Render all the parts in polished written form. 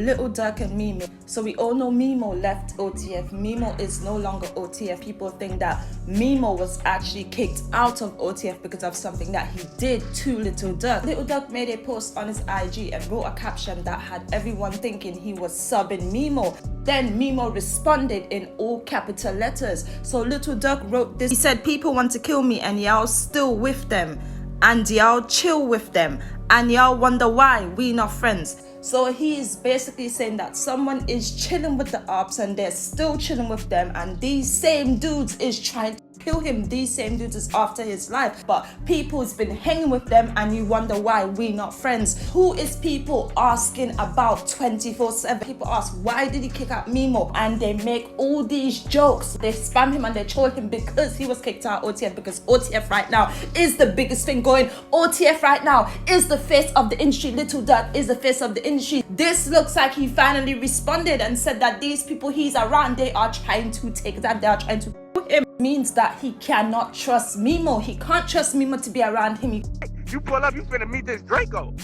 Little Durk and Memo. So we all know Memo left OTF. Memo is no longer OTF. People think that Memo was actually kicked out of OTF because of something that he did to Little Durk. Little Durk made a post on his IG and wrote a caption that had everyone thinking he was subbing Memo. Then Memo responded in all capital letters. So Little Durk wrote this. He said, "People want to kill me and y'all still with them. And y'all chill with them. And y'all wonder why we not friends." So he's basically saying that someone is chilling with the ops and they're still chilling with them, and these same dudes is trying to kill him. These same dudes is after his life, but people's been hanging with them and you wonder why we not friends. Who is people asking about 24/7? People ask, why did he kick out Memo? And they make all these jokes. They spam him and they troll him because he was kicked out OTF, because OTF right now is the biggest thing going. OTF right now is the face of the industry. Little Durk is the face of the industry. This looks like he finally responded and said that these people he's around, they are trying to take that, they are trying to him. Means that he cannot trust Memo. He can't trust Memo to be around him. You pull up, you finna meet this Draco.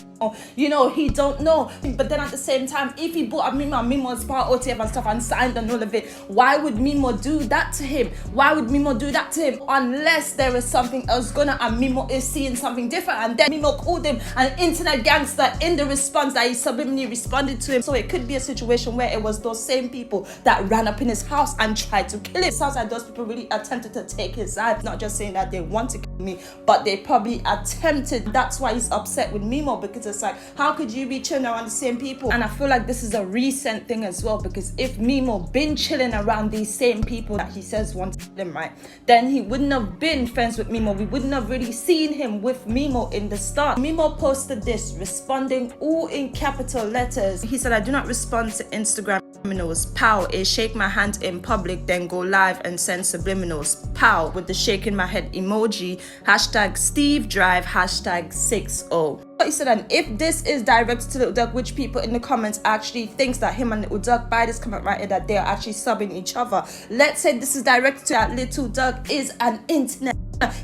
You know, he don't know. But then at the same time, if he bought a Memo and Memo is part of OTF and stuff and signed and all of it, why would Memo do that to him? Why would Memo do that to him? Unless there is something else going on and Memo is seeing something different, and then Memo called him an internet gangster in the response that he subliminally responded to him. So it could be a situation where it was those same people that ran up in his house and tried to kill him. It sounds like those people really attempted to take his life. Not just saying that they want to kill me, but they probably attempted. That's why he's upset with Memo, because it's like, how could you be chilling around the same people? And I feel like this is a recent thing as well, because if Memo been chilling around these same people that he says want to kill him, right, then he wouldn't have been friends with Memo. We wouldn't have really seen him with Memo in the start. Memo posted this, responding all in capital letters. He said, "I do not respond to Instagram subliminals. Pow is shake my hand in public, then go live and send subliminals. Pow with the shaking my head emoji. Hashtag Steve Drive. Hashtag 60." He said, and if this is directed to Little Durk, which people in the comments actually thinks that him and Little Durk, by this comment right here, that they are actually subbing each other. Let's say this is directed to that Little Durk is an internet.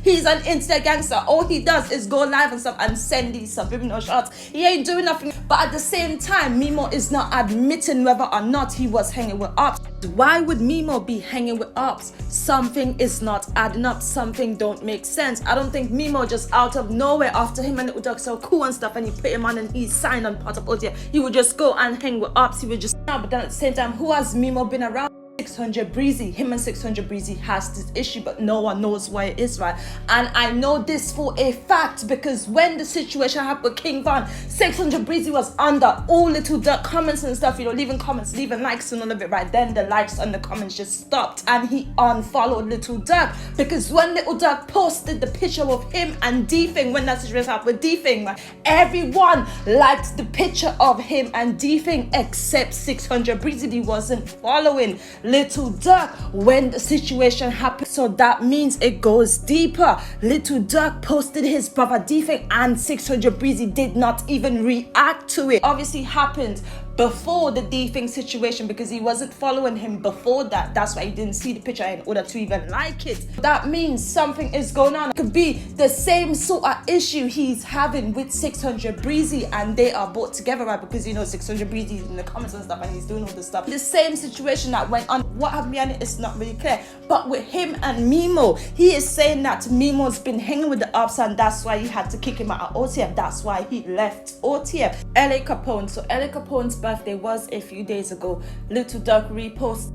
He's an internet gangster. All he does is go live and stuff and send these subliminal shots. He ain't doing nothing. But at the same time, Memo is not admitting whether or not he was hanging with ops. Why would Memo be hanging with ops? Something is not adding up. Something don't make sense. I don't think Memo just out of nowhere, after him and Little Durk so cool and stuff, and he put him on and he signed on part of OTF, he would just go and hang with ops. He would just, but then at the same time, who has Memo been around? 600 Breezy. Him and 600 Breezy has this issue, but no one knows why it is, right? And I know this for a fact, because when the situation happened with King Von, 600 Breezy was under all Little Durk comments and stuff, you know, leaving comments, leaving likes and all of it, right? Then the likes and the comments just stopped and he unfollowed Little Durk, because when Little Durk posted the picture of him and D-Thing, when that situation happened with D-Thing, right, everyone liked the picture of him and D-Thing except 600 Breezy. He wasn't following Little Durk when the situation happened. So that means it goes deeper. Little Durk posted his brother D-Thing and 600 Breezy did not even react to it. Obviously happened before the D-Thing situation, because he wasn't following him before that. That's why he didn't see the picture in order to even like it. That means something is going on. It could be the same sort of issue he's having with 600 Breezy, and they are brought together, right? Because, you know, 600 Breezy is in the comments and stuff and he's doing all this stuff. The same situation that went on. What happened behind it is not really clear. But with him and Memo, he is saying that Memo's been hanging with the ops and that's why he had to kick him out of OTF. That's why he left OTF. LA Capone. So LA Capone's birthday was a few days ago. Little Durk reposted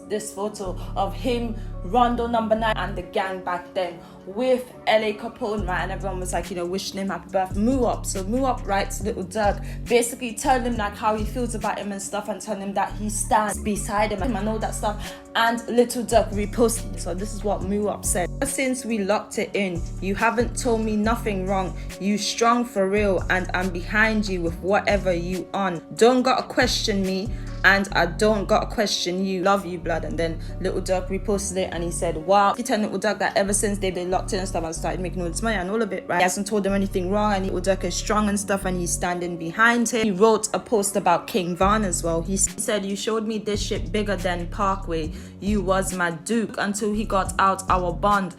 this photo of him, Rondo number 9 and the gang back then with LA Capone, right? And everyone was like, you know, wishing him happy birthday. Muop. So Muop writes Little Durk, basically telling him like how he feels about him and stuff, and telling him that he stands beside him and all that stuff. And Little Durk reposted. So this is what Muop said. "Since we locked it in, you haven't told me nothing wrong. You strong for real, and I'm behind you with whatever you on. Don't gotta question me, and I don't gotta question you. Love you, blood." And then Little Durk reposted it and he said, wow. He told Little Durk that ever since they've been locked in and stuff and started making all this money and all of it, right, he hasn't told them anything wrong, and Little Durk is strong and stuff and he's standing behind him. He wrote a post about King Von as well. He said, "You showed me this shit bigger than Parkway. You was my Duke until he got out our bond.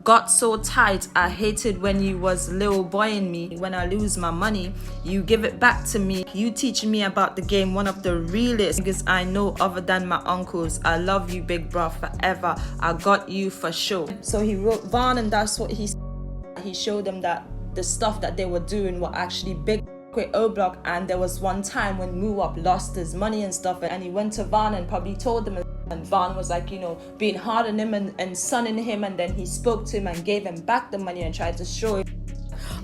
got so tight. I hated when you was little boying me. When I lose my money, you give it back to me. You teaching me about the game, one of the realest niggas I know other than my uncles. I love you, big bro, forever. I got you for sure. So he wrote Von, and that's what he showed them that the stuff that they were doing were actually big. O Block. And there was one time when Muwap lost his money and stuff, and he went to Von and probably told them, and Von was like, you know, being hard on him and sunning him, and then he spoke to him and gave him back the money and tried to show him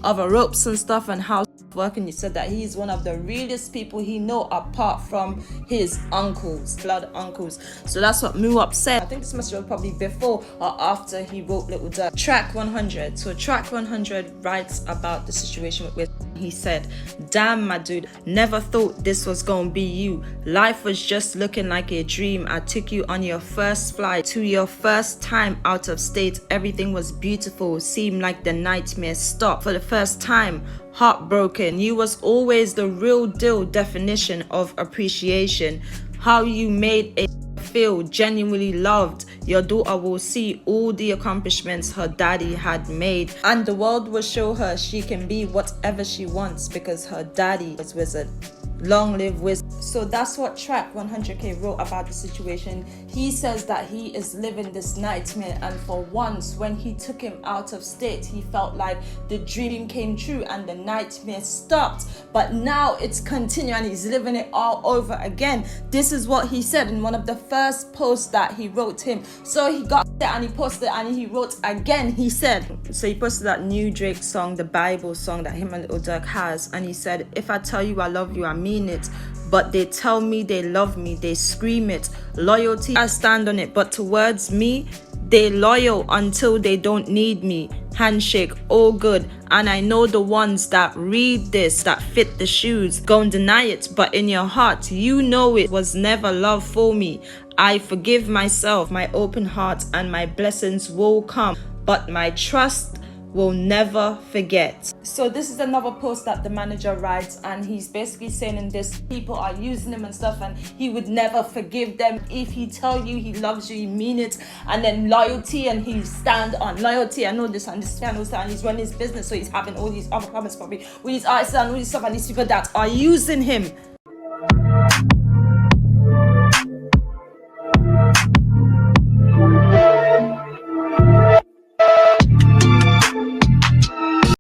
other ropes and stuff and how work. And he said that he's one of the realest people he know apart from his uncles, blood uncles. So that's what Muwap said. I think this must have probably before or after he wrote Little Durk. Track 100. So track 100 writes about the situation with he said, damn my dude, never thought this was gonna be you. Life was just looking like a dream. I took you on your first flight to your first time out of state. Everything was beautiful, seemed like the nightmare stopped for the first time. Heartbroken, you was always the real deal definition of appreciation. How you made a feel genuinely loved. Your daughter will see all the accomplishments her daddy had made, and the world will show her she can be whatever she wants because her daddy is wizard. Long live wizard. So that's what track 100k wrote about the situation. He says that he is living this nightmare, and for once when he took him out of state, he felt like the dream came true and the nightmare stopped, but now it's continuing and he's living it all over again. This is what he said in one of the first posts that he wrote him. So he got there and he posted and he wrote again. He said, so he posted that new Drake song, the Bible song that him and Little Durk has, and he said, if I tell you I love you, I mean it. But they tell me they love me, they scream it. Loyalty, I stand on it, but towards me, they loyal until they don't need me. Handshake, all good. And I know the ones that read this, that fit the shoes, gon' deny it, but in your heart, you know it was never love for me. I forgive myself, my open heart, and my blessings will come, but my trust will never forget. So this is another post that the manager writes, and he's basically saying in this, people are using him and stuff, and he would never forgive them. If he tell you he loves you, he mean it. And then loyalty, and he stand on loyalty. I know this and this and this, and he's running his business, so he's having all these other comments probably with his artists and all this stuff, and these people that are using him